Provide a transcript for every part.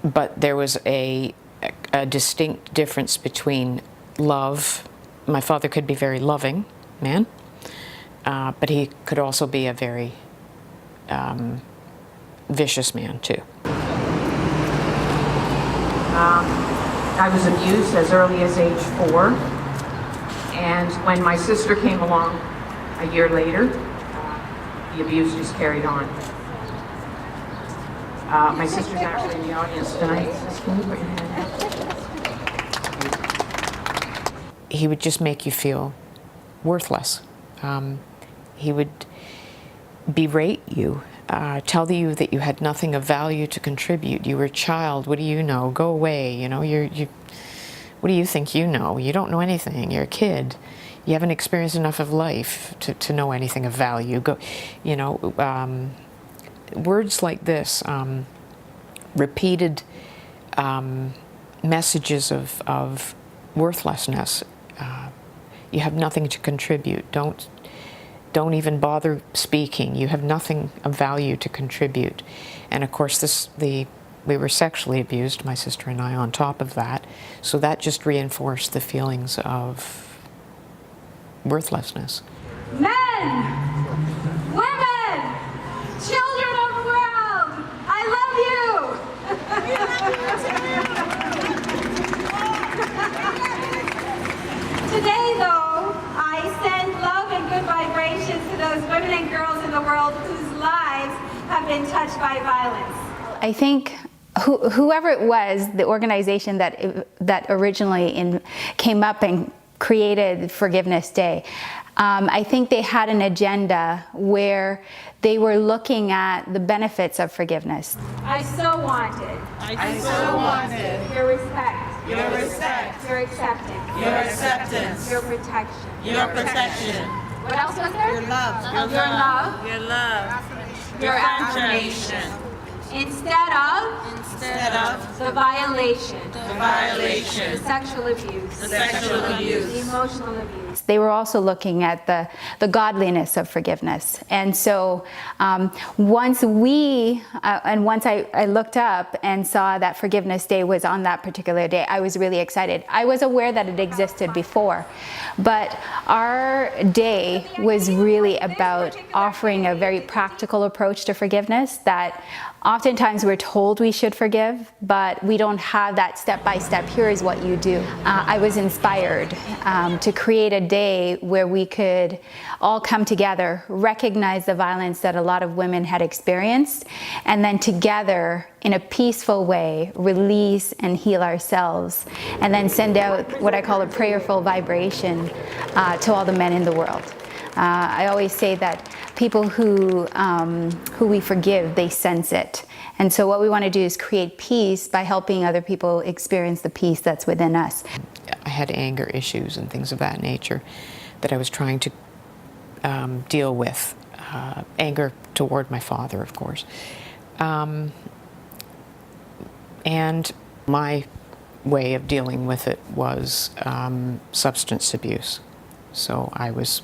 But there was a distinct difference between love. My father could be a very loving man, but he could also be a very vicious man too. I was abused as early as age 4, and when my sister came along a year later, the abuse just carried on. My sister's actually in the audience tonight. Can you put your hand up? He would just make you feel worthless. He would berate you, tell you that you had nothing of value to contribute. You were a child. What do you know? Go away. You know, what do you think you know? You don't know anything. You're a kid. You haven't experienced enough of life to know anything of value. Go, you know, words like this, repeated messages of worthlessness. You have nothing to contribute. Don't even bother speaking. You have nothing of value to contribute. And of course, we were sexually abused, my sister and I, on top of that. So that just reinforced the feelings of worthlessness. Men, women, children of the world, I love you. Today, though, I send love and good vibrations to those women and girls in the world whose lives have been touched by violence. I think whoever it was, the organization that originally came up and created Forgiveness Day, I think they had an agenda where they were looking at the benefits of forgiveness. I so wanted your respect, your acceptance, your protection, What else was there? Your love, your affirmation. Instead of the violation, the sexual abuse, the emotional abuse. They were also looking at the godliness of forgiveness. And so once I looked up and saw that Forgiveness Day was on that particular day, I was really excited. I was aware that it existed before, but our day was really about offering a very practical approach to forgiveness, that oftentimes we're told we should forgive, but we don't have that step-by-step, here is what you do. I was inspired to create a day where we could all come together, recognize the violence that a lot of women had experienced, and then together, in a peaceful way, release and heal ourselves, and then send out what I call a prayerful vibration to all the men in the world. I always say that people who we forgive, they sense it. And so what we want to do is create peace by helping other people experience the peace that's within us. I had anger issues and things of that nature that I was trying to deal with. Anger toward my father, of course. And my way of dealing with it was substance abuse. So I was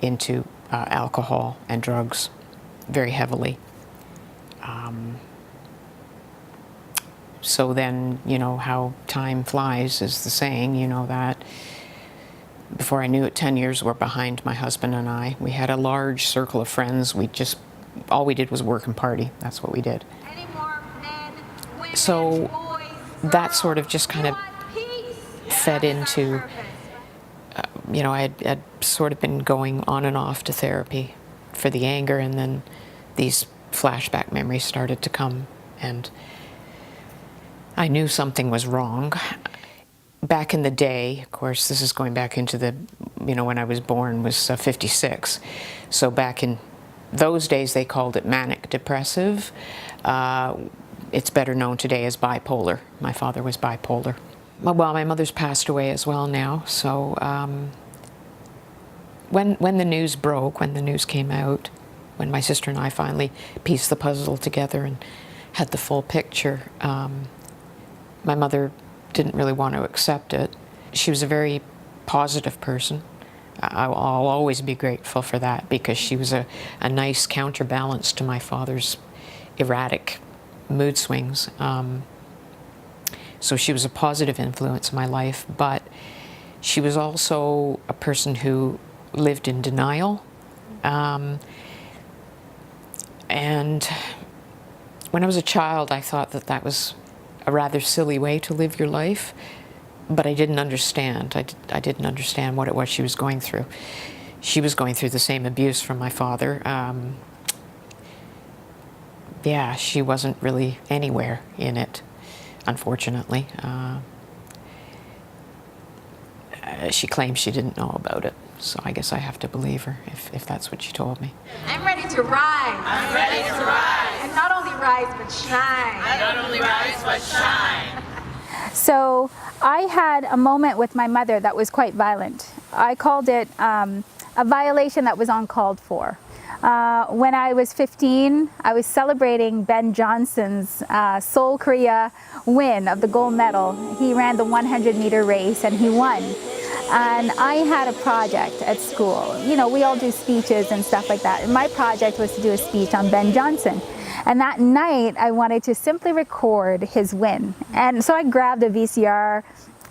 into alcohol and drugs very heavily. So then, you know, how time flies is the saying, you know that. Before I knew it, 10 years were behind my husband and I. We had a large circle of friends. All we did was work and party. That's what we did. So that sort of just kind of fed into, you know, I had sort of been going on and off to therapy for the anger, and then these flashback memories started to come, and I knew something was wrong. Back in the day, of course, this is going back into the, you know, when I was born was 56. So back in those days, they called it manic depressive. It's better known today as bipolar. My father was bipolar. Well, my mother's passed away as well now, so when the news broke, when the news came out, when my sister and I finally pieced the puzzle together and had the full picture, my mother didn't really want to accept it. She was a very positive person. I'll always be grateful for that, because she was a nice counterbalance to my father's erratic mood swings. So she was a positive influence in my life, but she was also a person who lived in denial. And when I was a child, I thought that that was a rather silly way to live your life, but I didn't understand. I didn't understand what it was she was going through. She was going through the same abuse from my father. Yeah, she wasn't really anywhere in it, unfortunately. She claims she didn't know about it, so I guess I have to believe her if that's what she told me. I'm ready to rise. I'm ready to rise. And not only rise, but shine. I not only rise, but shine. So I had a moment with my mother that was quite violent. I called it a violation that was uncalled for. When I was 15, I was celebrating Ben Johnson's Seoul, Korea win of the gold medal. He ran the 100-meter race and he won. And I had a project at school. You know, we all do speeches and stuff like that. And my project was to do a speech on Ben Johnson. And that night, I wanted to simply record his win. And so I grabbed a VCR,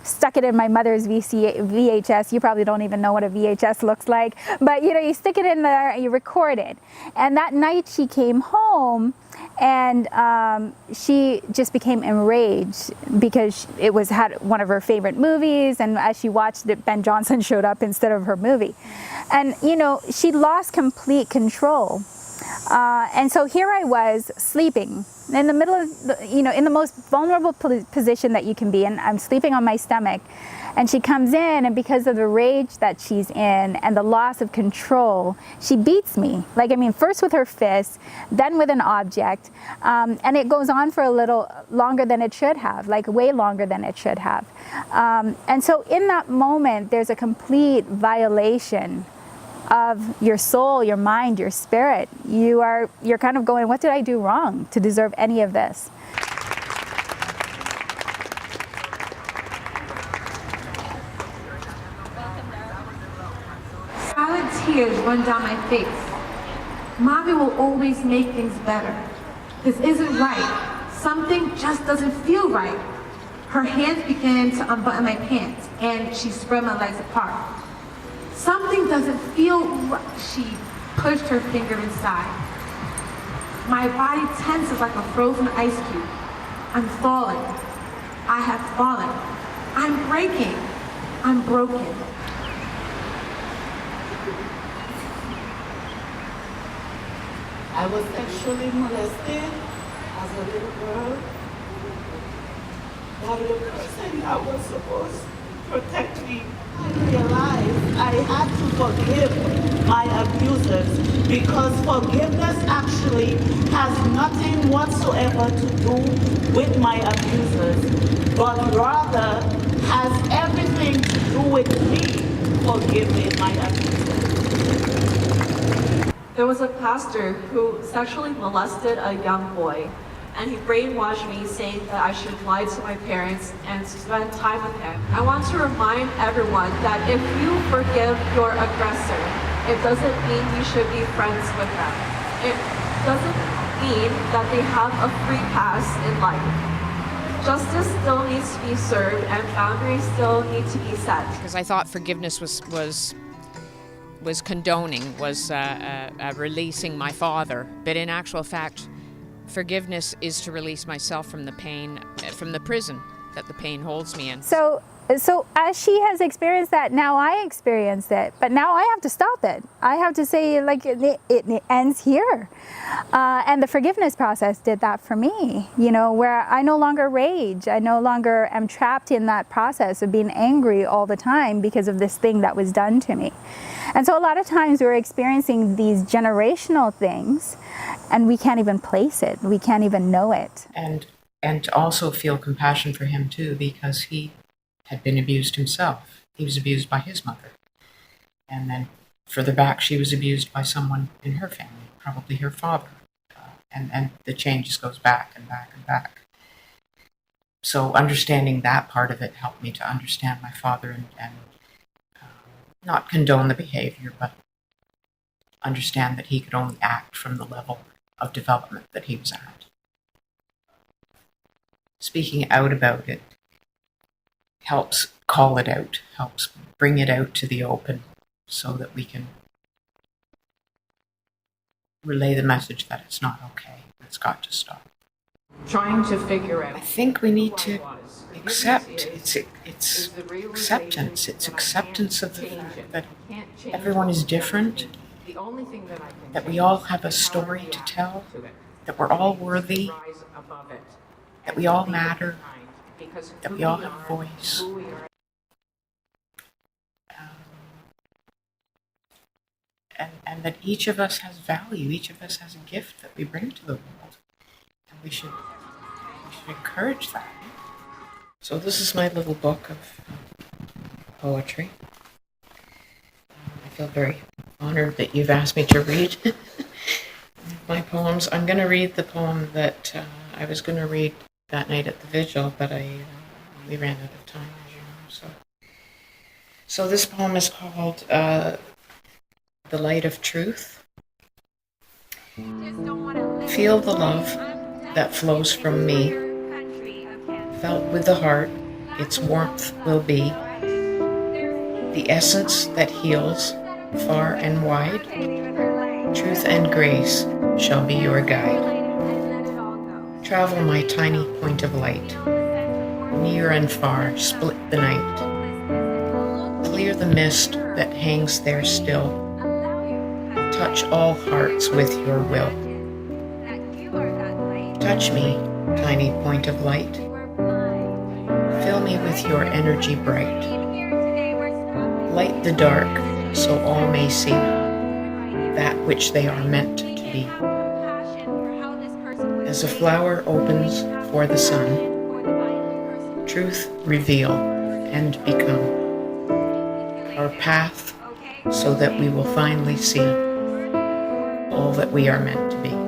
stuck it in my mother's VHS. You probably don't even know what a VHS looks like. But, you know, you stick it in there and you record it. And that night she came home and she just became enraged because it had one of her favorite movies, and as she watched it, Ben Johnson showed up instead of her movie. And, you know, she lost complete control. And so here I was sleeping in the middle of, in the most vulnerable position that you can be in. I'm sleeping on my stomach, and she comes in, and because of the rage that she's in and the loss of control, she beats me. First with her fist, then with an object, and it goes on for a little longer than it should have, like way longer than it should have. And so in that moment, there's a complete violation of your soul, your mind, your spirit. You're kind of going, what did I do wrong to deserve any of this? Silent tears run down my face. Mommy will always make things better. This isn't right. Something just doesn't feel right. Her hands began to unbutton my pants, and she spread my legs apart. Something doesn't feel right. She pushed her finger inside. My body tenses like a frozen ice cube. I'm falling. I have fallen. I'm breaking. I'm broken. I was sexually molested as a little girl. That the person that was supposed to protect me, I realized I had to forgive my abusers, because forgiveness actually has nothing whatsoever to do with my abusers, but rather has everything to do with me forgiving my abusers. There was a pastor who sexually molested a young boy, and he brainwashed me saying that I should lie to my parents and spend time with him. I want to remind everyone that if you forgive your aggressor, it doesn't mean you should be friends with them. It doesn't mean that they have a free pass in life. Justice still needs to be served and boundaries still need to be set. Because I thought forgiveness was condoning, was releasing my father. But in actual fact, forgiveness is to release myself from the pain, from the prison that the pain holds me in. So as she has experienced that, now I experience it, but now I have to stop it. I have to say, like, it ends here. And the forgiveness process did that for me, where I no longer rage. I no longer am trapped in that process of being angry all the time because of this thing that was done to me. And so a lot of times we're experiencing these generational things and we can't even place it. We can't even know it. And to also feel compassion for him too, because he had been abused himself. He was abused by his mother. And then further back, she was abused by someone in her family, probably her father. And the chain just goes back and back and back. So understanding that part of it helped me to understand my father and not condone the behavior, but understand that he could only act from the level of development that he was at. Speaking out about it helps call it out, helps bring it out to the open so that we can relay the message that it's not okay. It's got to stop. Trying to figure out. I think we need to who I was. The good accept. news It's the realization acceptance. It's that I acceptance of the can't change fact it. that I can't change everyone is what's different, happening. The only thing that I can that we change all is have a how story I to react tell, to it. that we're all Rise worthy, above it. that And we all leave it matter, behind, because that who we all we have are, voice. who we are. And that each of us has value, each of us has a gift that we bring to the world. And we should encourage that. So this is my little book of poetry. I feel very honored that you've asked me to read my poems. I'm going to read the poem that I was going to read that night at the vigil, but we ran out of time, as you know. So this poem is called The Light of Truth. Feel the love that flows from me. Felt with the heart, its warmth will be. The essence that heals far and wide. Truth and grace shall be your guide. Travel my tiny point of light. Near and far, split the night. Clear the mist that hangs there still. Touch all hearts with your will. Touch me, tiny point of light. Fill me with your energy bright. Light the dark so all may see that which they are meant to be. As a flower opens for the sun, truth reveal and become our path so that we will finally see all that we are meant to be.